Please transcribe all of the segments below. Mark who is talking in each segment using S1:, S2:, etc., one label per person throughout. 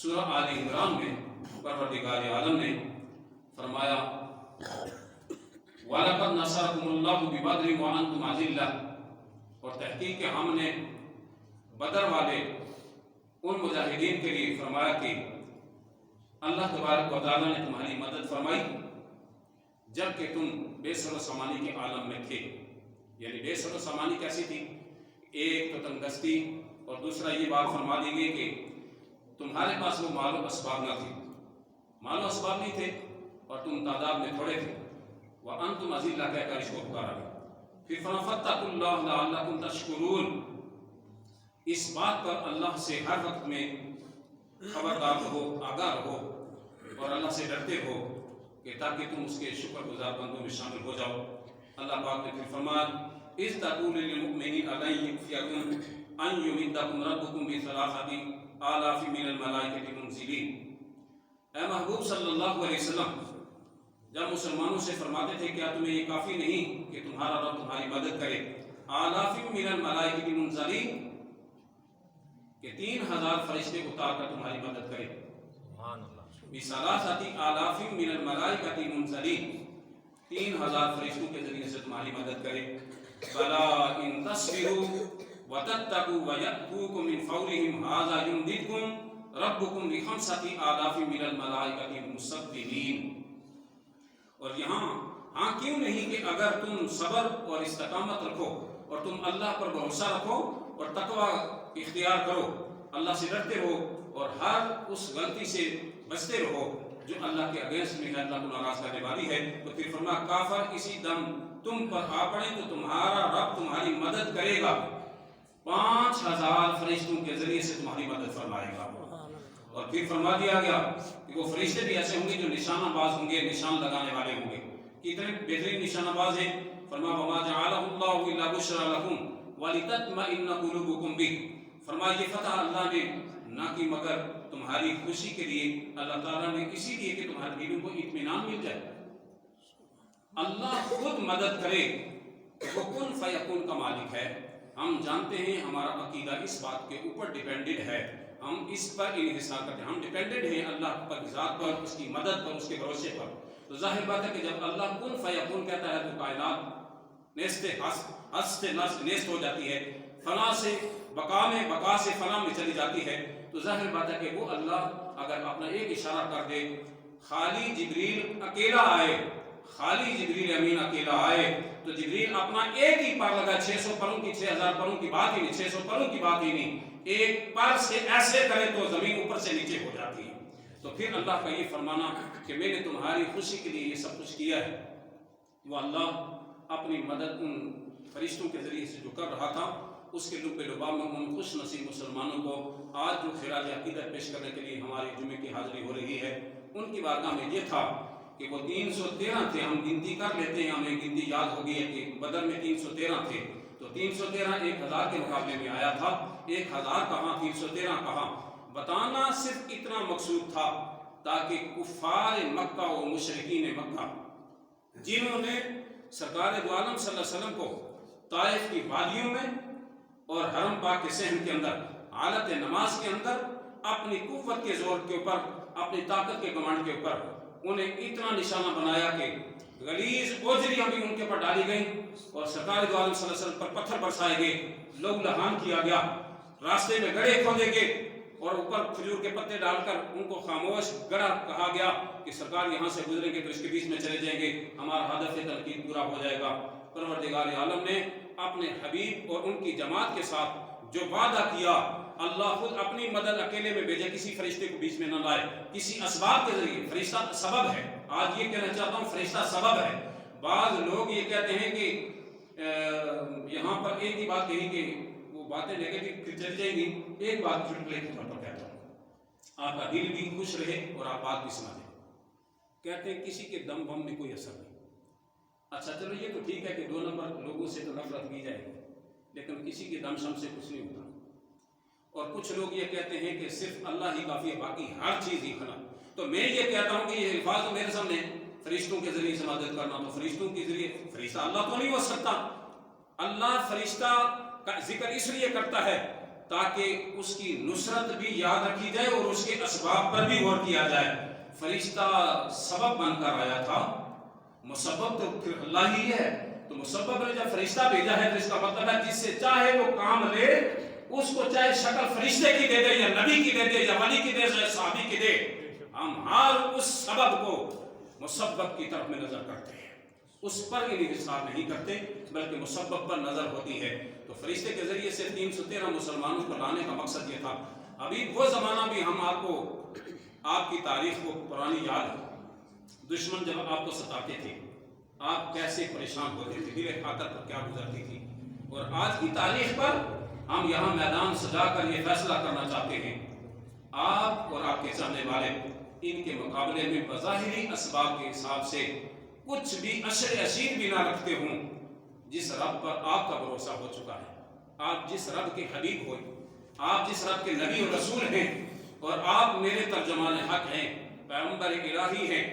S1: سورہ آل عمران میں پروردگار عالم نے فرمایا وَلَقَدْ نَصَرَكُمُ اللَّهُ بِبَدْرٍ وَأَنْتُمْ أَذِلَّةٌ، اور تحقیق کہ ہم نے بدر والے ان مجاہدین کے لیے فرمایا کہ اللہ تبارک و تعالیٰ نے تمہاری مدد فرمائی جب کہ تم بے سر و سامانی کے عالم میں تھے۔ یعنی بے سر و سامانی کیسی تھی؟ ایک تو تنگستی، اور دوسرا یہ بات فرما دی گئی کہ تمہارے پاس وہ مال و اسباب نہ تھے، مال و اسباب نہیں تھے اور تم تعداد میں تھوڑے تھے۔ وَأَنْتُمْ أَذِلَّةٌ کہہ کر اس کو پکارا گیا۔ پھر فَاتَّقُوا اللَّهَ لَعَلَّكُمْ تَشْكُرُونَ، اس بات پر اللہ سے ہر وقت میں خبردار رہو، آگاہ رہو اور اللہ سے ڈرتے ہو کہ تاکہ تم اس کے شکر گزار بندوں میں شامل ہو جاؤ۔ اللہ پاک نے پھر فرمایا اِذْ تَقُولُ لِلْمُؤْمِنِينَ أَلَن يَكْفِيَكُمْ أَن يُمِدَّكُمْ رَبُّكُم بِثَلَاثَةِ آلَافٍ مِّنَ الْمَلَائِكَةِ مُنزِلِينَ، اے محبوب صلی اللہ علیہ وسلم جب مسلمانوں سے فرماتے تھے کیا تمہیں یہ کافی نہیں کہ تمہارا رب تمہاری مدد کرے؟ آلاف من الملائکۃ منزلین، کہ 3000 فرشتے اتار کر تمہاری مدد کرے۔ سبحان اللہ۔ بثلاثۃ آلاف من الملائکۃ منزلین، 3000 فرشتوں کے ذریعے سے تمہاری مدد کرے۔ بلا ان تصبروا وتتقوا ويأتوكم من فورهم هذا يمددكم ربكم بخمسة آلاف من الملائکۃ مسبحین۔ اور یہاں ہاں کیوں نہیں کہ اگر تم صبر اور استقامت رکھو اور تم اللہ پر بھروسہ رکھو اور تقوی اختیار کرو، اللہ سے ڈرتے رہو اور ہر اس غلطی سے بچتے رہو جو اللہ کے اگینسٹ میں ہے، اللہ کو ناراض کرنے والی ہے، تو پھر فرمایا کافر اسی دم تم پر آ پڑے تو تمہارا رب تمہاری مدد کرے گا، 5000 فرشتوں کے ذریعے سے تمہاری مدد فرمائے گا۔ اور پھر فرما دیا گیا کہ وہ فرشتے بھی ایسے ہوں گے جو نشانہ باز ہوں گے، نشان لگانے والے ہوں گے۔ کتنے بہترین نشانہ باز ہیں؟ فرمایا وَمَا جَعَلَهُ اللَّهُ إِلَّا بُشْرَىٰ لَكُمْ وَلِتَطْمَئِنَّ قُلُوبُكُمْ بِهِ، فرمایا یہ فتح اللہ نے نہ کی مگر تمہاری خوشی کے لیے، اللہ تعالیٰ نے اسی لیے کہ تمہارے دلوں کو اطمینان مل جائے۔ اللہ خود مدد کرے، وہ کن فیکون کا مالک ہے۔ ہم جانتے ہیں ہمارا عقیدہ اس بات کے اوپر ڈیپینڈڈ ہے، ہم اس پر انحصار کرتے ہیں، ہم ڈیپینڈنٹ ہیں اللہ پر، ذات پر، اس کی مدد پر، اس کے بھروسے پر۔ تو ظاہر بات ہے کہ جب اللہ کن فیکون کہتا ہے تو کائنات نیست ہو جاتی ہے، فنا سے بقا میں، بقا سے فنا میں چلی جاتی ہے۔ تو ظاہر بات ہے کہ وہ اللہ اگر اپنا ایک اشارہ کر دے، خالی جبریل اکیلا آئے، خالی جبریل امین اکیلا آئے تو جبریل اپنا ایک ہی پر لگا، 600 پروں کی، 6000 پروں کی بات ہی نہیں، 600 پروں کی بات ہی نہیں، ایک پر سے ایسے کرے تو زمین اوپر سے نیچے ہو جاتی ہے۔ تو پھر اللہ کا یہ فرمانا کہ میں نے تمہاری خوشی کے لیے یہ سب کچھ کیا ہے، وہ اللہ اپنی مدد ان فرشتوں کے ذریعے سے جو کر رہا تھا، اس کے لب لباب میں ان خوش نصیب مسلمانوں کو آج جو خراج عقیدت پیش کرنے کے لیے ہماری جمعے کی حاضری ہو رہی ہے، ان کی بارگاہ میں یہ تھا کہ وہ 313 تھے۔ ہم گنتی کر لیتے ہیں، ہمیں گنتی یاد ہو گئی ہے کہ بدر میں 313 تھے، تو 313 1000 کے مقابلے میں آیا تھا، 1000 کہاں 313 کہاں۔ بتانا صرف اتنا مقصود تھا تاکہ کفار مکہ و مشرکین مکہ جنہوں نے سرکار دو عالم صلی اللہ علیہ وسلم کو طائف کی وادیوں میں اور حرم پاک کے صحن کے اندر، حالت نماز کے اندر، اپنی قوت کے زور کے اوپر، اپنی طاقت کے گمانڈ کے اوپر انہیں اتنا نشانہ بنایا کہ غلیظ اوجریاں بھی ان کے پر ڈالی گئیں اور سرکار دو عالم صلی اللہ علیہ وسلم پر پتھر برسائے گئے، لہو لہان کیا گیا، راستے میں گڑھے کھودے گئے اور اوپر کھجور کے پتے ڈال کر ان کو خاموش گڑھا کہا گیا کہ سرکار یہاں سے گزریں گے تو اس کے بیچ میں چلے جائیں گے، ہمارا ہدف تنقید پورا ہو جائے گا۔ پروردگار عالم نے اپنے حبیب اور ان کی جماعت کے ساتھ جو وعدہ کیا، اللہ خود اپنی مدد اکیلے میں بھیجے، کسی فرشتے کو بیچ میں نہ لائے، کسی اسباب کے ذریعے۔ فرشتہ سبب ہے، آج یہ کہنا چاہتا ہوں فرشتہ سبب ہے۔ بعض لوگ یہ کہتے ہیں کہ یہاں پر ایک ہی بات کہی کہ وہ باتیں نیگیٹو پھر چل جائیں گی، ایک بات چٹکلے کے طور پر کہتا ہوں، آپ کا دل بھی خوش رہے اور آپ بات بھی سمجھیں۔ کہتے ہیں کسی کے دم بم میں کوئی اثر نہیں۔ اچھا چلو یہ تو ٹھیک ہے کہ 2 نمبر لوگوں سے تو نفرت کی جائے گی، لیکن کسی کے دم شم سے کچھ نہیں ہوتا۔ اور کچھ لوگ یہ کہتے ہیں کہ صرف اللہ ہی کافی ہے، باقی ہر چیز ہی فنا۔ تو میں یہ کہتا ہوں کہ یہ الفاظ میرے سامنے فرشتوں کے ذریعے سے مدد کرنا، تو فرشتوں کے ذریعے فرشتہ اللہ تو نہیں ہو سکتا۔ اللہ فرشتہ کا ذکر اس لیے کرتا ہے تاکہ اس کی نصرت بھی یاد رکھی جائے اور اس کے اسباب پر بھی غور کیا جائے۔ فرشتہ سبب بن کر آیا تھا، مسبب تو پھر اللہ ہی ہے، تو مسبب نے جب فرشتہ بھیجا ہے تو اس کا مطلب ہے جس سے چاہے وہ کام لے، اس کو چاہے شکل فرشتے کی دے دے یا نبی کی دے دے یا ولی کی دے یا صحابی کی دے، ہم ہر اس سبب کو مسبب کی طرف میں نظر کرتے ہیں، اس پر انحصار نہیں کرتے بلکہ مسبب پر نظر ہوتی ہے۔ تو فرشتے کے ذریعے سے 313 مسلمانوں کو لانے کا مقصد یہ تھا۔ ابھی وہ زمانہ بھی ہم آپ کو، آپ کی تاریخ کو پرانی یاد ہے، دشمن جب آپ کو ستاتے تھے آپ کیسے پریشان ہوتے تھے، دل حاقت پر کیا گزرتی تھی، اور آج کی تاریخ پر ہم یہاں میدان سجا کر یہ فیصلہ کرنا چاہتے ہیں، آپ اور آپ کے چاہنے والے ان کے مقابلے میں بظاہری اسباب کے حساب سے کچھ بھی اشر اشیر بھی نہ رکھتے ہوں، جس رب پر آپ کا بھروسہ ہو چکا ہے، آپ جس رب کے حبیب ہوئے، آپ جس رب کے نبی اور رسول ہیں، اور آپ میرے ترجمان حق ہیں، پیغمبر الہی ہیں،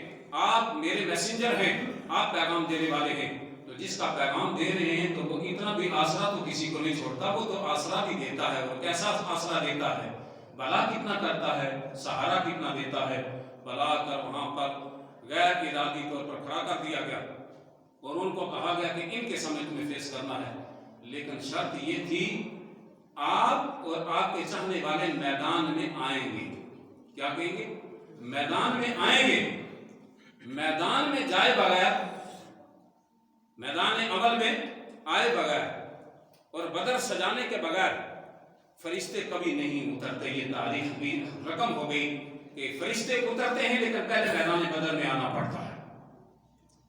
S1: آپ میرے میسنجر ہیں، آپ پیغام دینے والے ہیں، تو جس کا پیغام دے رہے ہیں تو وہ اتنا بھی آسرا تو کسی کو نہیں چھوڑتا، وہ تو آسرا بھی دیتا ہے، اور کیسا آسرا دیتا ہے، بلا کتنا کرتا ہے، سہارا کتنا دیتا ہے، بلا کر وہاں پر غیر ارادی طور پر کھڑا کر دیا گیا اور ان کو کہا گیا کہ ان کے سامنے تمہیں فیس کرنا ہے، لیکن شرط یہ تھی آپ اور آپ کے چاہنے والے میدان میں آئیں گے، کیا کہیں گے؟ میدان میں آئیں گے، میدان میں جائے بغیر، میدان عمل میں آئے بغیر اور بدر سجانے کے بغیر فرشتے کبھی نہیں اترتے۔ یہ تاریخ بھی رقم ہو گئی کہ فرشتے اترتے ہیں لیکن پہلے میدان بدر میں آنا پڑتا ہے،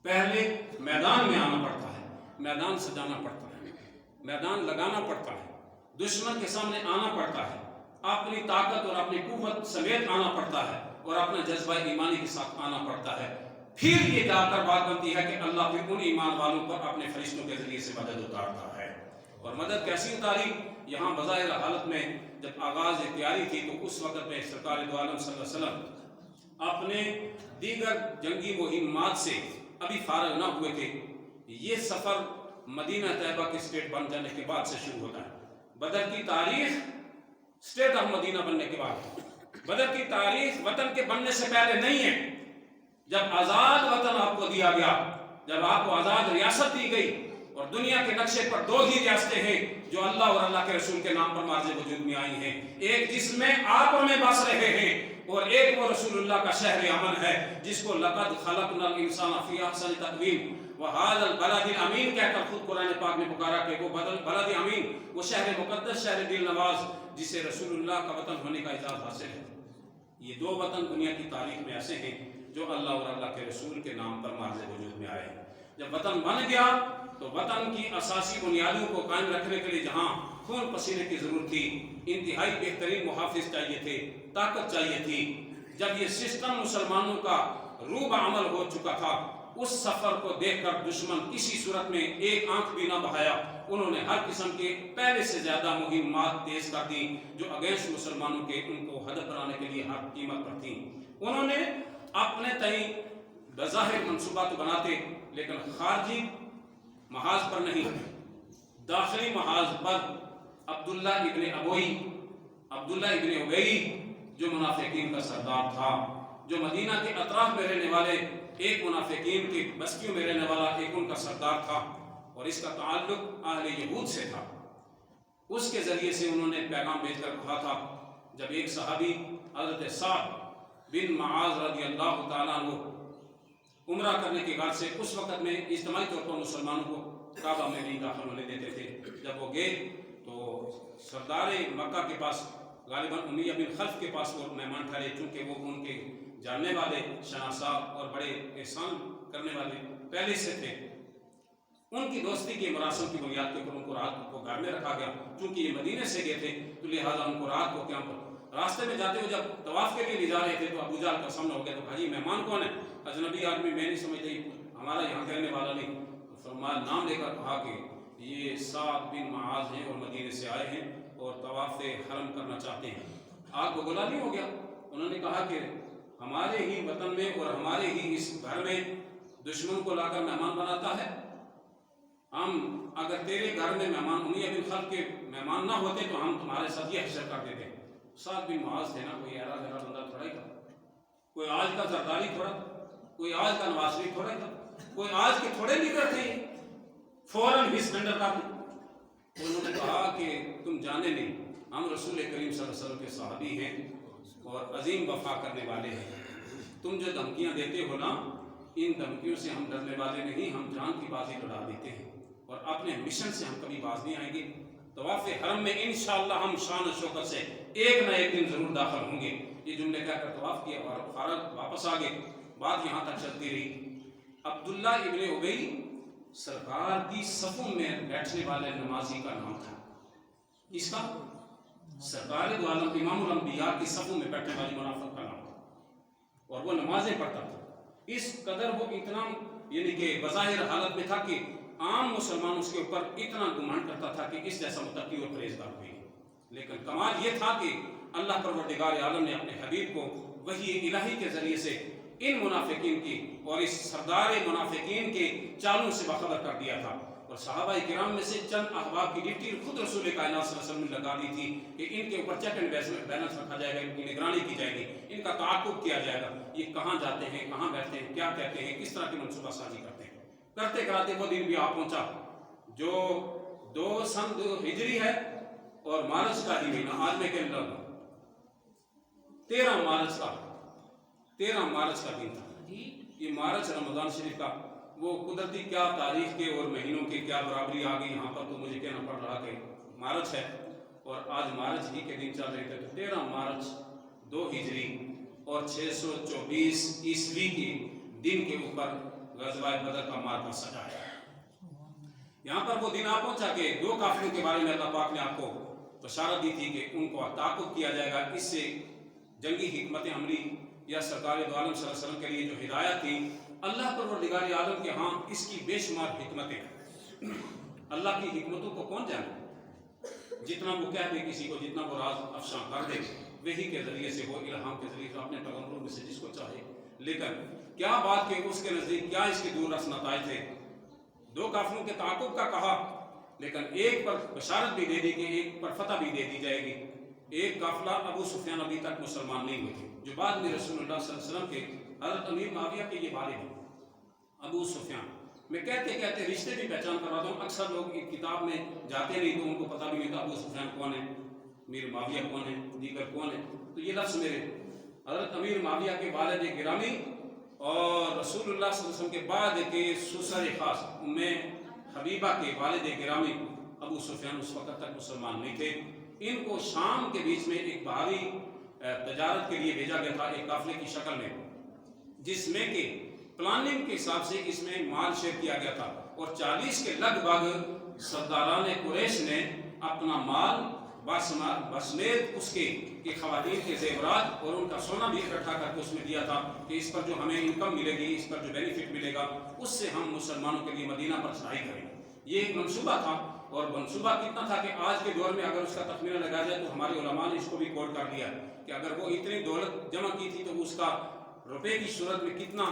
S1: پہلے میدان میں آنا پڑتا ہے، میدان سجانا پڑتا ہے، میدان لگانا پڑتا ہے، دشمن کے سامنے آنا پڑتا ہے، اپنی طاقت اور اپنی قوت سمیت آنا پڑتا ہے اور اپنا جذبہ ایمانی کے ساتھ آنا پڑتا ہے، پھر یہ جا کر بات بنتی ہے کہ اللہ پھر ان ایمان والوں پر اپنے فرشتوں کے ذریعے سے مدد اتارتا ہے۔ اور مدد کیسی اتاری؟ یہاں بظاہر حالت میں جب آغاز تیاری تھی تو اس وقت میں سرکار دو عالم صلی اللہ علیہ وسلم اپنے دیگر جنگی مہمات سے ابھی فارغ نہ ہوئے تھے۔ یہ سفر مدینہ طیبہ کے اسٹیٹ بن جانے کے بعد سے شروع ہوتا ہے۔ بدر کی تاریخ اسٹیٹ آف مدینہ بننے کے بعد، بدر کی تاریخ وطن کے بننے سے پہلے نہیں ہے۔ جب آزاد وطن آپ کو دیا گیا، جب آپ کو آزاد ریاست دی گئی، اور دنیا کے نقشے پر دو ہی ریاستیں ہیں جو اللہ اور اللہ کے رسول کے نام پر مارز وجود میں آئی ہیں، ایک جس میں آپ اور میں بس رہے ہیں، اور ایک وہ رسول اللہ کا شہر امن ہے جس کو لقد خلقنا الانسان فی احسن تقویم وہذا البلد الامین کہہ کر خود قرآن پاک نے پکارا کہ وہ بلد امین، وہ شہر مقدس، شہر دل نواز جسے رسول اللہ کا وطن ہونے کا اعزاز حاصل ہے۔ یہ دو وطن دنیا کی تاریخ میں ایسے ہیں جو اللہ اور اللہ کے رسول کے نام پر مارز وجود میں آئے ہیں۔ جب وطن بن گیا تو وطن کی اساسی بنیادوں کو قائم رکھنے کے لیے جہاں خون پسینے کی ضرورت تھی، انتہائی بہترین محافظ چاہیے تھے، طاقت چاہیے تھی۔ جب یہ سسٹم مسلمانوں کا روب عمل ہو چکا تھا، اس سفر کو دیکھ کر دشمن کسی صورت میں ایک آنکھ بھی نہ بہایا، انہوں نے ہر قسم کے پہلے سے زیادہ مہمات تیز کر دی جو اگینسٹ مسلمانوں کے ان کو ہدف بنانے کے لیے ہر قیمت پر تھیں۔ انہوں نے اپنے تئیں بظاہر منصوبات بناتے لیکن خارجی محاذ پر نہیں، داخلی محاذ پر عبداللہ ابن ابوئی، عبداللہ ابن ابئی جو منافقین کا سردار تھا، جو مدینہ کے اطراف میں رہنے والے ایک منافقین کی بستیوں میں رہنے والا ایک ان کا سردار تھا، اور اس کا تعلق اہل یہود سے تھا۔ اس کے ذریعے سے انہوں نے پیغام بھیج کر کہا تھا، جب ایک صحابی حضرت سعد بن معاذ رضی اللہ تعالیٰ عنہ عمرہ کرنے کے بعد سے اس وقت میں اجتماعی طور پر مسلمانوں کو کعبہ میں نہیں داخل ہونے دیتے تھے، جب وہ گئے تو سردار مکہ کے پاس غالباً امیہ بن خلف کے پاس وہ مہمان ٹھہرے، چونکہ وہ ان کے جاننے والے، شناسا اور بڑے احسان کرنے والے پہلے سے تھے۔ ان کی دوستی کے مراسم کی بنیاد کے اوپر ان کو رات کو گھر میں رکھا گیا، چونکہ یہ مدینے سے گئے تھے تو لہٰذا ان کو رات کو کیمپ پر راستے میں جاتے ہوئے جب طواف کے لیے لے جا رہے تھے تو ابو جہل کا سامنا ہو گیا، تو کہا جی مہمان کون ہے؟ اجنبی آدمی، میں نہیں سمجھتی، ہمارا یہاں رہنے والا نہیں۔ تو فرمایا، نام لے کر کہا کہ یہ سعد بن معاذ ہیں اور مدینے سے آئے ہیں اور طواف حرم کرنا چاہتے ہیں۔ آگ بگولا نہیں ہو گیا۔ انہوں نے کہا کہ ہمارے ہی وطن میں اور ہمارے ہی اس گھر میں دشمن کو لا کر مہمان بناتا ہے، ہم اگر تیرے گھر میں مہمان امیہ بن خلف کے مہمان نہ ہوتے تو ہم تمہارے ساتھ یہ حشر کر دیتے. سعد بن معاذ تھے نا، کوئی ایرا گھرا بندہ تھوڑا ہی تھا، کوئی آج کا زرداری تھوڑا، کوئی آج کا نواز شریف تھوڑا ہی تھا، کوئی آج کے تھوڑے لیڈر تھے. فوراً بھی سرنڈر کر دیں. انہوں نے کہا کہ تم جانے نہیں، ہم رسول کریم صلی اللہ علیہ وسلم کے صحابی ہیں اور عظیم وفا کرنے والے ہیں. تم جو دھمکیاں دیتے ہو نا، ان دھمکیوں سے ہم ڈرنے والے نہیں، ہم جان کی بازی لڑا دیتے ہیں اور اپنے مشن سے ہم کبھی باز نہیں آئیں گے. طواف حرم میں انشاءاللہ ہم شان و شوکت سے ایک نہ ایک دن ضرور داخل ہوں گے. یہ جملے کہہ کر طواف کیا اور فارغ واپس آ گئے. بات یہاں تک چلتی رہی. عبداللہ ابن ابی سرکار کی صفوں میں بیٹھنے والے نمازی کا نام تھا. اس کا سرکار دو عالم امام الانبیاء کی صفوں میں بیٹھنے والی منافق کا نام تھا اور وہ نمازیں پڑھتا تھا. اس قدر وہ اتنا یعنی کہ بظاہر حالت میں تھا کہ عام مسلمان اس کے اوپر اتنا گمان کرتا تھا کہ اس جیسا متقی اور پرہیزگار ہوئی. لیکن کمال یہ تھا کہ اللہ پروردگار عالم نے اپنے حبیب کو وحی الہی کے ذریعے سے ان منافقین کی اور اس سردار منافقین کے چالوں سے باخبر کر دیا تھا. اور صحابہ کرام میں سے چند احباب کی ڈیوٹی خود رسول کائنات صلی اللہ علیہ وسلم نے لگا دی تھی کہ ان کے اوپر چیک اینڈ بیلنس رکھا جائے گا، ان کی نگرانی کی جائے گی، ان کا تعاقب کیا جائے گا. یہ کہاں جاتے ہیں، کہاں بیٹھتے ہیں، کیا کہتے ہیں، کس طرح کی منصوبہ سازی کرتے ہیں. کرتے کراتے وہ دن بھی آ پہنچا جو 2 سن 2 ہجری ہے اور مارچ کا ہی مہینہ. آج میں کیلنڈر ہوں 13 مارچ کا دن تھا. یہ مارچ رمضان شریف کا وہ قدرتی کیا تاریخ کے اور مہینوں کے کیا برابری آ گئی یہاں پر تو مجھے کہنا پڑ رہا کہ مارچ ہے اور آج مارچ ہی کے دن چل رہے تھے. تو 13 مارچ 2 ہجری اور 624 عیسوی کے دن کے اوپر غزوہ بدر کا مارکا سجا ہے. یہاں پر وہ دن آ پہنچا کہ 2 قافلوں کے بارے میں اللہ پاک نے آپ کو بشارت دی تھی کہ ان کو تعاقب کیا جائے گا. اس سے جنگی حکمت عملی یا سرکار دو عالم صلی اللہ علیہ وسلم کے لیے جو ہدایت تھی اللہ پروردگار عالم کے ہاں اس کی بے شمار حکمتیں ہیں. اللہ کی حکمتوں کو کون جانے؟ جتنا وہ کہہ دے کسی کو، جتنا وہ راز افشاں کر دے وہی کے ذریعے سے، وہ الہام کے ذریعے سے اپنے پیغمبروں میں سے جس کو چاہے. لیکن کیا بات کہ اس کے نزدیک کیا اس کے دور رس نتائج تھے. 2 قافلوں کے تعاقب کا کہا لیکن ایک پر بشارت بھی دے دی کہ ایک پر فتح بھی دے دی جائے گی. ایک قافلہ ابو سفیان ابھی تک مسلمان نہیں ہوئے تھے جو بعد میں رسول اللہ صلی اللہ علیہ وسلم کے حضرت امیر معاویہ کے یہ والد ہیں ابو سفیان. میں کہتے کہتے رشتے بھی پہچان کرواتا ہوں. اکثر لوگ ایک کتاب میں جاتے نہیں تو ان کو پتہ بھی نہیں تھا ابو سفیان کون ہے، امیر معاویہ کون ہے، دیگر کون ہے. تو یہ لفظ میرے حضرت امیر معاویہ کے والد گرامی اور رسول اللہ صلی اللہ علیہ وسلم کے بعد کے سسر خاص ام حبیبہ کے والد گرامی ابو سفیان اس وقت تک مسلمان نہیں تھے. ان کو شام کے بیچ میں ایک باہری تجارت کے لیے بھیجا گیا تھا ایک قافلے کی شکل میں، جس میں کہ پلاننگ کے حساب سے اس میں مال شیئر کیا گیا تھا اور 40 کے لگ بھگ سرداران قریش نے اپنا مال بسمیت اس کے خواتین کے زیورات اور ان کا سونا بھی اکٹھا کر کے اس میں دیا تھا کہ اس پر جو ہمیں انکم ملے گی، اس پر جو بینیفٹ ملے گا اس سے ہم مسلمانوں کے لیے مدینہ پر چڑھائی کریں. یہ ایک منصوبہ تھا اور منصوبہ کتنا تھا کہ آج کے دور میں اگر اس کا تخمینہ لگایا جائے تو ہمارے علماء نے اس کو بھی کوٹ کر دیا کہ اگر وہ اتنی دولت جمع کی تھی تو اس کا روپے کی صورت میں کتنا،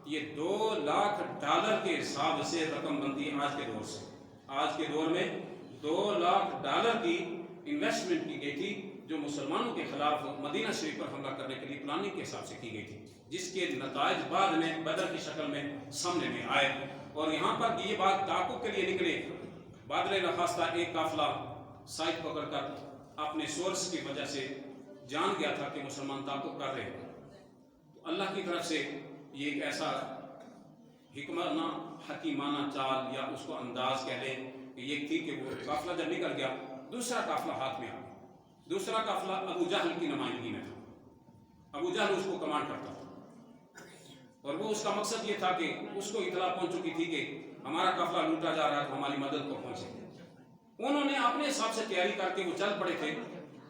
S1: یہ $2 لاکھ کے حساب سے رقم بنتی ہے آج کے دور سے. آج کے دور میں $2 لاکھ کی انویسٹمنٹ کی گئی تھی جو مسلمانوں کے خلاف مدینہ شریف پر حملہ کرنے کے لیے پلاننگ کے حساب سے کی گئی تھی، جس کے نتائج بعد میں بدر کی شکل میں سامنے میں آئے. اور یہاں پر یہ بات تعاقب کے لیے نکلے. بادل نخواستہ ایک قافلہ سائٹ پکڑ کر اپنے سورس کی وجہ سے جان گیا تھا کہ مسلمان تعاقب کر رہے ہیں. تو اللہ کی طرف سے یہ ایک ایسا حکمانہ حکیمانہ چال یا اس کو انداز کہہ لیں کہ یہ تھی کہ وہ قافلہ جب نکل گیا دوسرا قافلہ ہاتھ میں آ گیا. دوسرا قافلہ ابو جہل کی نمائندگی میں تھا. ابو جہل اس کو کمانڈ کرتا تھا اور وہ اس کا مقصد یہ تھا کہ اس کو اطلاع پہنچ چکی تھی کہ ہمارا قافلہ لوٹا جا رہا ہے تو ہماری مدد کو پہنچے. انہوں نے اپنے حساب سے تیاری کر کے وہ چل پڑے تھے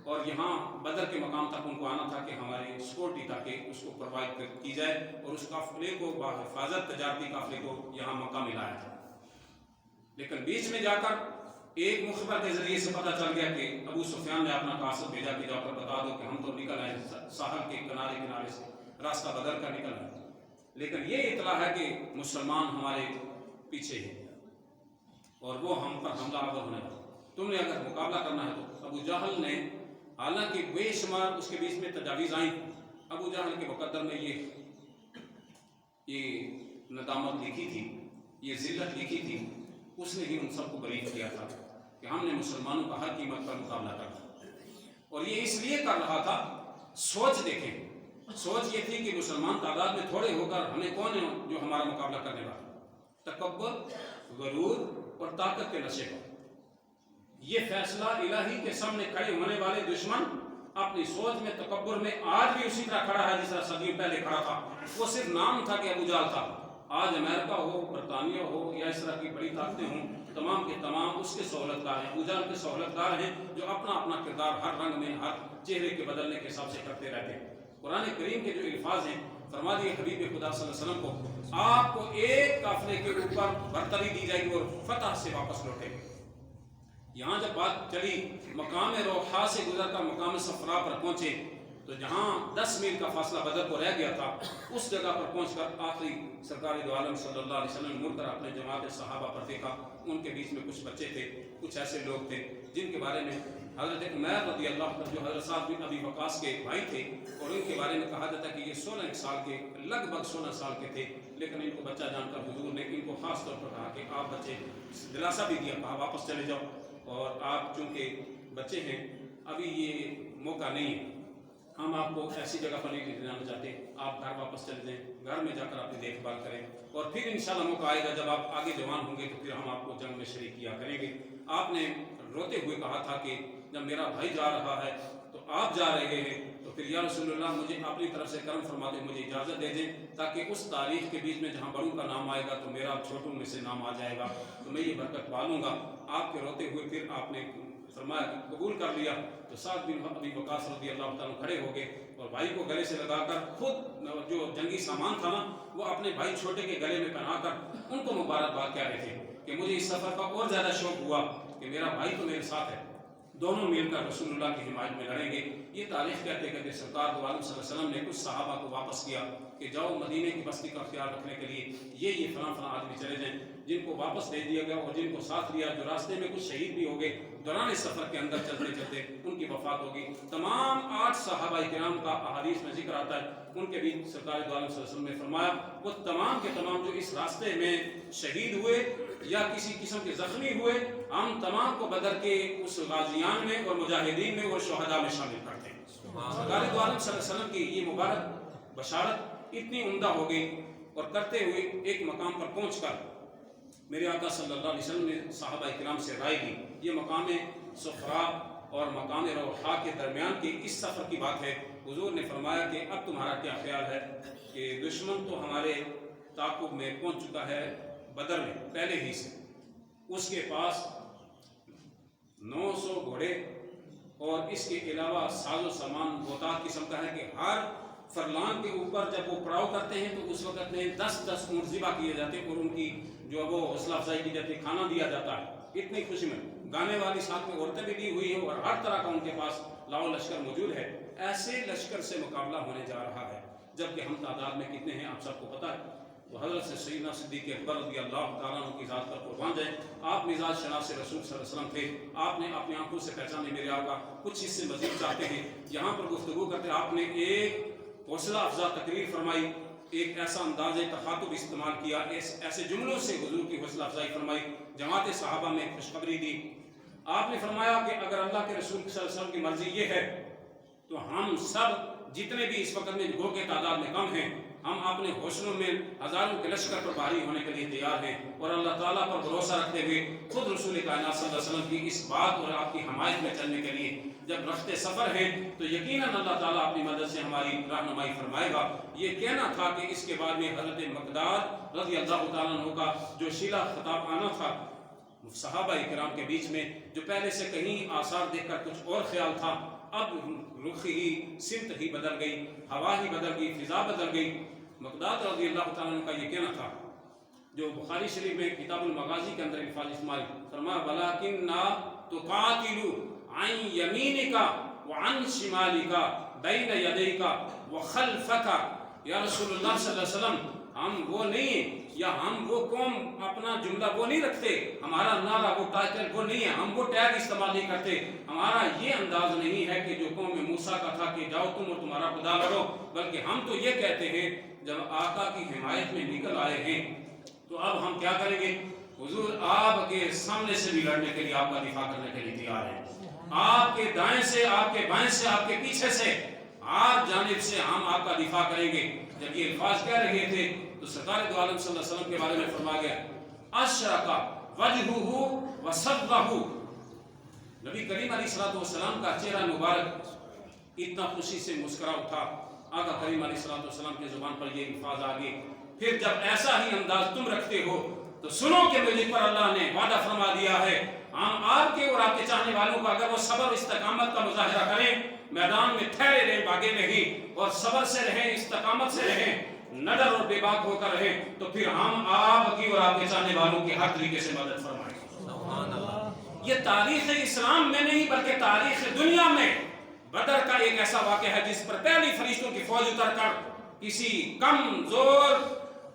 S1: اور یہاں بدر کے مقام تک ان کو آنا تھا کہ ہماری سیکورٹی تاکہ اس کو پرووائڈ کی جائے اور اس قافلے کو بحفاظت تجارتی قافلے کو یہاں مکہ میں لایا تھا. لیکن بیچ میں جا کر ایک مخبر کے ذریعے سے پتہ چل گیا کہ ابو سفیان نے اپنا قاصد بھیجا کہ جا کر بتا دو کہ ہم تو نکل آئے ساحل کے کنارے سے راستہ بدل کر نکل آئے، لیکن یہ اطلاع ہے کہ مسلمان ہمارے پیچھے ہیں. اور وہ ہم پر حملہ آور ہونے لگا. تم نے اگر مقابلہ کرنا ہے تو ابو جہل نے، حالانکہ بے شمار اس کے بیچ میں تجاویز آئیں، ابو جہل کے مقدر میں یہ ندامت لکھی تھی، یہ ذلت لکھی تھی. اس نے ہی ان سب کو بریف کیا تھا کہ ہم نے مسلمانوں کا ہر قیمت پر مقابلہ کرنا، اور یہ اس لیے کر رہا تھا. سوچ دیکھیں، سوچ یہ تھی کہ مسلمان تعداد میں تھوڑے ہو کر ہمیں کون ہے جو ہمارا مقابلہ کرنے والا. تکبر، غرور اور طاقت کے نشے کا یہ فیصلہ الہی کے سامنے کھڑے ہونے والے دشمن اپنی سوچ میں، تکبر میں آج بھی اسی طرح کھڑا ہے جس طرح صدیوں پہلے کھڑا تھا. وہ صرف نام تھا کہ ابو جہل تھا. آج امریکہ ہو، برطانیہ ہو یا اس طرح کی بڑی طاقتیں ہوں، تمام کے تمام اس کے سہولتکار ہیں. ابو جہل کے سہولتکار ہیں جو اپنا اپنا کردار ہر رنگ میں، ہر چہرے کے بدلنے کے حساب سے کرتے رہتے ہیں. قرآن کریم کے جو الفاظ ہیں، فرما دیے حبیب خدا صلی اللہ علیہ وسلم کو، آپ کو ایک قافلے کے اوپر برتری دی جائے گی اور فتح سے واپس لوٹے گی. یہاں جب بات چلی مقام روحا سے گزر کر مقام صفرا پر پہنچے تو جہاں 10 میل کا فاصلہ بدر کو رہ گیا تھا، اس جگہ پر پہنچ کر آخری سرکار دو عالم صلی اللہ علیہ وسلم نے مڑ کر اپنے جماعت صحابہ پر دیکھا. ان کے بیچ میں کچھ بچے تھے، کچھ ایسے لوگ تھے جن کے بارے میں حضرت عمیر رضی اللہ عنہ جو حضرت سعد بن ابی وقاص کے بھائی تھے، اور ان کے بارے میں کہا جاتا کہ یہ 16 سال کے، لگ بھگ 16 سال کے تھے. لیکن ان کو بچہ جان کر حضور نے ان کو خاص طور پر کہا کہ آپ بچے، دلاسا بھی دیا، کہا واپس چلے جاؤ، اور آپ چونکہ بچے ہیں ابھی یہ موقع نہیں ہے، ہم آپ کو ایسی جگہ پر نہیں جانا چاہتے، آپ گھر واپس چلے جائیں، گھر میں جا کر اپنی دیکھ بھال کریں، اور پھر انشاءاللہ موقع آئے گا جب آپ آگے جوان ہوں گے تو پھر ہم آپ کو جنگ میں شریک کیا کریں گے. آپ نے روتے ہوئے کہا تھا کہ جب میرا بھائی جا رہا ہے تو آپ جا رہے ہیں، تو پھر یا رسول اللہ مجھے اپنی طرف سے کرم فرما دیں، مجھے اجازت دے دیں تاکہ اس تاریخ کے بیچ میں جہاں بڑوں کا نام آئے گا تو میرا چھوٹوں میں سے نام آ جائے گا، تو میں یہ برکت پالوں گا. آپ کے روتے ہوئے پھر آپ نے فرمایا کہ قبول کر لیا. تو سعد بن ابی وقاص رضی اللہ تعالیٰ کھڑے ہو گئے اور بھائی کو گلے سے لگا کر خود جو جنگی سامان تھا نا وہ اپنے بھائی چھوٹے کے گلے میں پہنا کر ان کو مبارکباد کہہ رہے تھے کہ مجھے اس سفر کا اور زیادہ شوق ہوا کہ میرا بھائی تو میرے ساتھ ہے، دونوں مل کر رسول اللہ کی حمایت میں لڑیں گے. یہ تاریخ کہتے کہتے سرکار دو عالم صلی اللہ علیہ وسلم نے کچھ صحابہ کو واپس کیا کہ جاؤ مدینے کی بستی کا خیال رکھنے کے لیے یہ فلاں فلاں آدمی چلے جائیں، جن کو واپس دے دیا گیا اور جن کو ساتھ لیا، جو راستے میں کچھ شہید بھی ہو گئے، دوران سفر کے اندر چلتے چلتے ان کی وفات ہوگی. تمام 8 صحابہ کرام کا احادیث میں ذکر آتا ہے. ان کے بیچ سرکار دو عالم صلی اللہ علیہ وسلم نے فرمایا وہ تمام کے تمام جو اس راستے میں شہید ہوئے یا کسی قسم کے زخمی ہوئے، ہم تمام کو بدر کے اس غازیان میں اور مجاہدین میں اور شہداء میں شامل کرتے ہیں. سرکار دو عالم صلی اللہ علیہ وسلم کی یہ مبارک بشارت اتنی عمدہ ہو گئی، اور کرتے ہوئے ایک مقام پر پہنچ کر میرے آقا صلی اللہ علیہ وسلم نے صحابہ کرام سے رائے لی. یہ مقام صفرا اور مقام روحا کے درمیان کی اس سفر کی بات ہے. حضور نے فرمایا کہ اب تمہارا کیا خیال ہے کہ دشمن تو ہمارے تعاقب میں پہنچ چکا ہے بدر میں پہلے ہی سے، اس کے پاس 900 گھوڑے اور اس کے علاوہ ساز و سامان بہتات قسم کا ہے کہ ہر فرلان کے اوپر جب وہ پڑاؤ کرتے ہیں تو اس وقت میں 10 اونٹ ذبح کیے جاتے ہیں اور ان کی جو وہ حوصلہ افزائی کی جاتی ہے، کھانا دیا جاتا ہے. اتنی خوشی میں گانے والی ساتھ میں عورتیں بھی دی ہوئی ہیں اور ہر طرح کا ان کے پاس لاؤ لشکر موجود ہے. ایسے لشکر سے مقابلہ ہونے جا رہا ہے جبکہ ہم تعداد میں کتنے ہیں آپ سب کو پتہ ہے. تو حضرت سے سیدنا صدیق اکبر رضی اللہ تعالیٰ عنہ کی ذات پر قربان جائیں، آپ مزاج شناس رسول صلی اللہ علیہ وسلم تھے. آپ نے اپنی آنکھوں سے پہچانے میرے آقا کچھ اس سے مزید چاہتے ہیں. یہاں پر گفتگو کرتے آپ نے ایک حوصلہ افزا تقریر فرمائی، ایک ایسا انداز تخاطب استعمال کیا، ایسے جملوں سے حضور کی حوصلہ افزائی فرمائی، جماعت صحابہ میں خوشخبری دی. آپ نے فرمایا کہ اگر اللہ کے رسول صلی اللہ علیہ وسلم کی مرضی یہ ہے تو ہم سب جتنے بھی اس وقت میں گو کے تعداد میں کم ہیں، ہم اپنے حوصلوں میں ہزاروں کے لشکر پر بھاری ہونے کے لیے تیار ہیں، اور اللہ تعالیٰ پر بھروسہ رکھتے ہوئے خود رسول کائنات صلی اللہ علیہ وسلم کی اس بات اور آپ کی حمایت میں چلنے کے لیے جب رخت سفر ہیں تو یقیناً اللہ تعالیٰ اپنی مدد سے ہماری رہنمائی فرمائے گا. یہ کہنا تھا کہ اس کے بعد میں حضرت مقداد رضی اللہ تعالیٰ عنہ کا جو شیلا خطاب آنا تھا صحابہ کرام کے بیچ میں، جو پہلے سے کہیں آثار دیکھ کر کچھ اور خیال تھا، اب رخ ہی، سمت ہی بدل گئی، ہوا ہی بدل گئی، فضا بدل گئی. مقداد رضی اللہ تعالیٰ عنہ کا یہ کہنا تھا جو بخاری شریف میں کتاب المغازی کے اندر الفاظ استعمال فرمایا وَلَكِنَّا تُقَاتِلُ عَنْ يَمِينِكَ وَعَنْ شِمَالِكَ بَيْنَ يَدَيْكَ وَخَلْفَكَ. یا رسول اللہ صلی اللہ علیہ وسلم ہم وہ نہیں، یا ہم وہ قوم اپنا جملہ وہ نہیں رکھتے، ہمارا نعرہ وہ ٹائٹل وہ نہیں ہے، ہم وہ ٹیگ استعمال نہیں کرتے، ہمارا یہ انداز نہیں ہے کہ جو قوم موسیٰ کا تھا کہ جاؤ تم اور تمہارا خدا لڑو، بلکہ ہم تو یہ کہتے ہیں جب آقا کی حمایت میں نکل آئے ہیں تو اب ہم کیا کریں گے؟ حضور آپ کے سامنے سے بھی لڑنے کے لیے، آپ کا دفاع کرنے کے لیے تیار ہیں، آپ کے دائیں سے، آپ کے بائیں سے، آپ کے پیچھے سے، ہر جانب سے ہم آپ کا دفاع کریں گے۔ جب یہ الفاظ کہہ رہے تھے تو سرکار دو عالم صلی اللہ علیہ وسلم کے بارے میں فرمایا گیا اشرقا وجہہ وصبغہ، نبی کریم علیہ الصلوۃ والسلام کا چہرہ مبارک اتنا خوشی سے مسکرا اٹھا، آقا کریم علیہ الصلوۃ والسلام کی زبان پر یہ الفاظ آ گئے، پھر جب ایسا ہی انداز تم رکھتے ہو تو سنو کہ مجھ پر اللہ نے وعدہ فرما دیا ہے، ہم آپ کے اور آپ کے چاہنے والوں کو اگر وہ صبر استقامت کا مظاہرہ کریں، میدان میں ٹھہرے رہیں، بھاگے نہیں، اور صبر سے رہیں، استقامت سے رہیں، نڈر اور بے باک ہو کر رہیں، تو پھر ہم آپ کی اور آپ کے چاہنے والوں کی ہر طریقے سے مدد فرمائیں گے۔ سبحان اللہ۔ یہ تاریخ اسلام میں نہیں بلکہ تاریخ دنیا میں بدر کا ایک ایسا واقعہ ہے جس پر پہلی فرشتوں کی فوج اتر کر کسی کمزور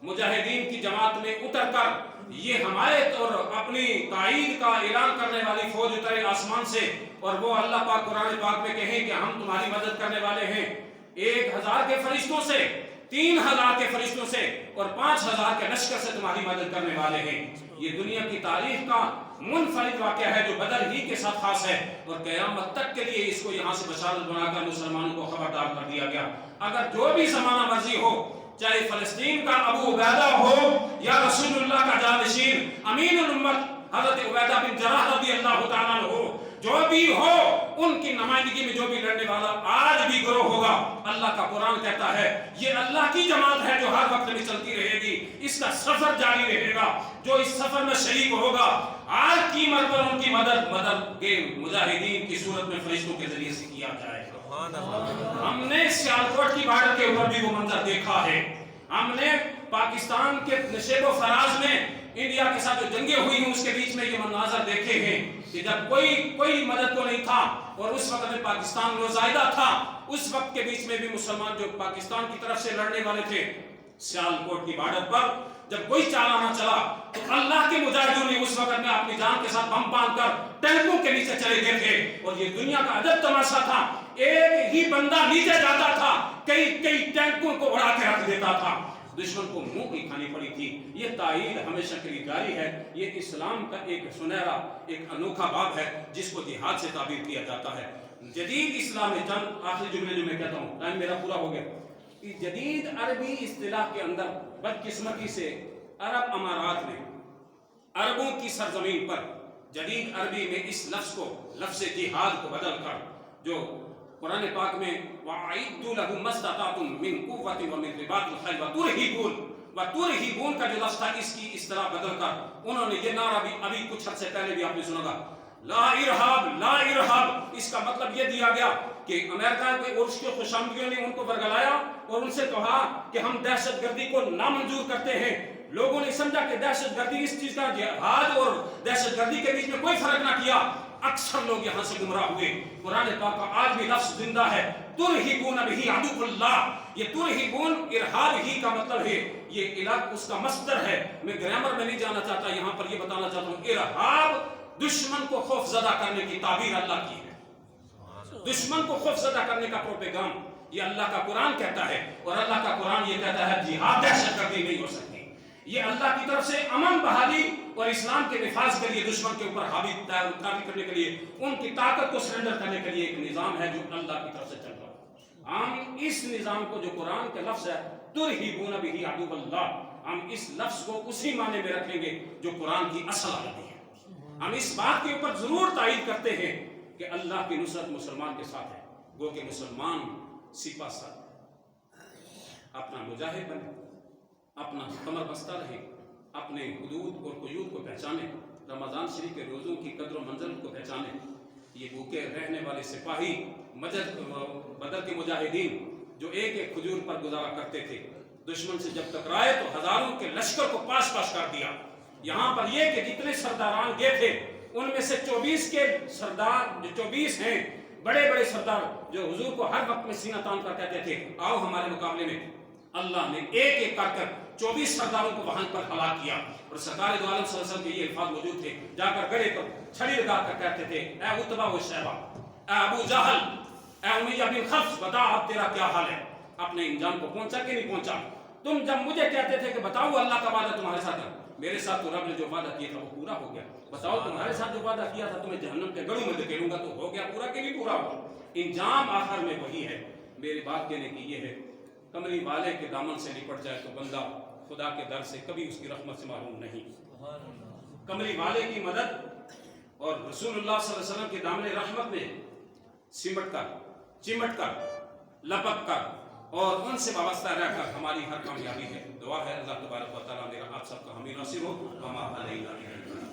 S1: مجاہدین کی جماعت میں اتر کر یہ حمایت اور اپنی تائید کا اعلان کرنے والی فوج اترے آسمان سے، اور وہ اللہ پاک قرآن پاک میں کہیں کہ ہم تمہاری مدد کرنے والے ہیں، 1000 کے فرشتوں سے، 3000 کے فرشتوں سے اور 5000 کے لشکر سے تمہاری مدد کرنے والے ہیں۔ یہ دنیا کی تاریخ کا منفرد واقعہ ہے جو بدر ہی کے ساتھ خاص ہے، اور قیامت تک کے لیے اس کو یہاں سے بشارت بنا کر مسلمانوں کو خبردار کر دیا گیا، اگر جو بھی زمانہ مرضی ہو، چاہے فلسطین کا ابو عبیدہ ہو یا رسول اللہ کا جانشین امین الامت حضرت عبیدہ بن جراح رضی اللہ تعالیٰ عنہ ہو، جو بھی ہو، ان کی نمائندگی میں جو بھی لڑنے والا آج بھی گروہ ہوگا، اللہ کا قرآن کہتا ہے یہ اللہ کی جماعت ہے جو ہر وقت میں چلتی رہے گی، اس کا سفر جاری رہے گا، جو اس سفر میں شریک ہوگا آج قیمت پر ان کی مدد کے مجاہدین کی صورت میں فرشتوں کے ذریعے سے کیا جائے گا۔ ہم نے سیالکوٹ کی بارڈر کے اوپر بھی وہ منظر دیکھا ہے، ہم نے پاکستان کے نشیب و فراز میں انڈیا کے ساتھ جو جنگیں ہوئی ہیں اس کے بیچ میں یہ مناظر دیکھے ہیں کہ جب کوئی مدد کو نہیں تھا، اور اس وقت میں پاکستان نوزائیدہ تھا، اس وقت کے بیچ میں بھی مسلمان جو پاکستان کی طرف سے لڑنے والے تھے سیالکوٹ کی بارڈر پر جب کوئی چالہ نہ چلا تو اللہ کے مجاہدوں نے اس وقت میں اپنی جان کے ساتھ بم باندھ کر ٹینکوں کے نیچے چلے گئے تھے، اور یہ دنیا کا عجب تماشا تھا، ایک ہی بندہ نیچے جاتا تھا کئی ٹینکوں کو اڑا کے رکھ دیتا تھا، دشمن کو منہ کی کھانی پڑی تھی۔ یہ تائید ہمیشہ کے لیے جاری ہے، یہ اسلام کا ایک سنہرا ایک انوکھا باب ہے جس کو جہاد سے تعبیر کیا جاتا ہے۔ جدید اسلام میں چند آخری جملے جو میں کہتا ہوں، ٹائم میرا پورا ہو گیا، جدید عربی اصطلاح کے اندر بدقسمتی سے عرب امارات میں عربوں کی سرزمین پر جدید عربی میں اس لفظ کو، لفظ جہاد کو بدل کر جو قرآن پاک میں وَأَعِدُّوا لَهُم مَّا اسْتَطَعْتُم مِّن قُوَّةٍ وَمِن رِّبَاطِ الْخَيْلِ وَتُرْهِبُونَ کا جو لفظ تھا اس کی اصطلاح بدل کر انہوں نے یہ نعرہ بھی ابھی کچھ عرصے پہلے بھی آپ نے سنا گا، لا ارہاب لا ارہاب، اس کا مطلب یہ دیا گیا کہ امریکہ کے اور اس کے خوشامدیوں نے ان کو برگلایا اور ان سے کہا کہ ہم دہشت گردی کو نامنظور کرتے ہیں۔ لوگوں نے سمجھا کہ دہشت گردی اس چیز کا، جہاد اور دہشت گردی کے بیچ میں کوئی فرق نہ کیا، اکثر لوگ یہاں سے گمراہ ہوئے۔ قرآن پاک کا آج بھی لفظ زندہ ہے، ترہبون بہ عدو اللہ، یہ ترہبون ارہاب ہی کا مطلب ہے، یہ الگ اس کا مصدر ہے، میں گرامر میں نہیں جانا چاہتا، یہاں پر یہ بتانا چاہتا ہوں ارہاب دشمن کو خوف زدہ کرنے کی تعبیر اللہ کی ہے، دشمن کو خوف زدہ کرنے کا پروپیگام یہ اللہ کا قرآن کہتا ہے، اور اللہ کا قرآن یہ کہتا ہے جہاد دہشت گردی نہیں ہو سکتی، یہ اللہ کی طرف سے امن بحالی اور اسلام کے نفاذ کے لیے دشمن کے اوپر حاوی کرنے کے لیے ان کی طاقت کو سرنڈر کرنے کے لیے ایک نظام ہے جو اللہ کی طرف سے چل رہا ہے۔ ہم اس نظام کو جو قرآن کے لفظ ہے ترہبون بہ عدو اللہ، ہم اس لفظ کو اسی معنی میں رکھیں گے جو قرآن کی اصل عربی ہے۔ ہم اس بات کے اوپر ضرور تائید کرتے ہیں کہ اللہ کی نصرت مسلمان کے ساتھ ہے، گو کہ مسلمان سپاہ سالار اپنا مجاہد بنے، اپنا کمر بستہ رہے، اپنے حدود اور قیود کو پہچانے، رمضان شریف کے روزوں کی قدر و منزل کو پہچانے، یہ بھوکے رہنے والے سپاہی بدر کے مجاہدین جو ایک ایک کھجور پر گزارا کرتے تھے، دشمن سے جب ٹکرائے تو ہزاروں کے لشکر کو پاش پاش کر دیا۔ یہاں پر یہ کہ جتنے سرداران گئے تھے ان میں سے 24 کے سردار جو 24 ہیں بڑے بڑے سردار جو حضور کو ہر وقت میں سینہ تان کر کہتے تھے آؤ ہمارے مقابلے میں، اللہ نے ایک ایک کر 24 سرداروں کو وہاں پر ہلاک کیا، اور سرکار دو عالم صلی اللہ علیہ وسلم کے یہ الفاظ موجود تھے، جا کر گڑے پر چھڑی لگا کر کہتے تھے اے عتبہ و شیبہ، اے ابو جہل، اے امیہ بن خلف، بتا اب تیرا کیا حال ہے؟ اپنے انجام کو پہنچا کہ نہیں پہنچا؟ تم جب مجھے کہتے تھے کہ بتاؤ اللہ کا وعدہ تمہارے ساتھ ہے، میرے ساتھ تو رب نے جو وعدہ کیا تھا وہ پورا ہو گیا، بتاؤ تمہارے ساتھ جو وعدہ کیا تھا تمہیں جہنم کے گڑوں میں دھکیلوں گا تو ہو گیا پورا کہ نہیں پورا ہوا؟ انجام آخر میں وہی ہے۔ میری بات کہنے کی یہ ہے، کمری والے کے دامن سے لپٹ جائے تو بندہ خدا کے در سے کبھی اس کی رحمت سے محروم نہیں۔ کمری والے کی مدد اور رسول اللہ صلی اللہ علیہ وسلم کے دامن رحمت میں سمٹ کر، چمٹ کر، لپک کر اور ان سے وابستہ رہ کر ہماری ہر کامیابی ہے۔ دعا ہے اللہ تبارک و تعالیٰ میرا آپ سب کا حامی ناصر ہو۔ وما علینا الا البلاغ۔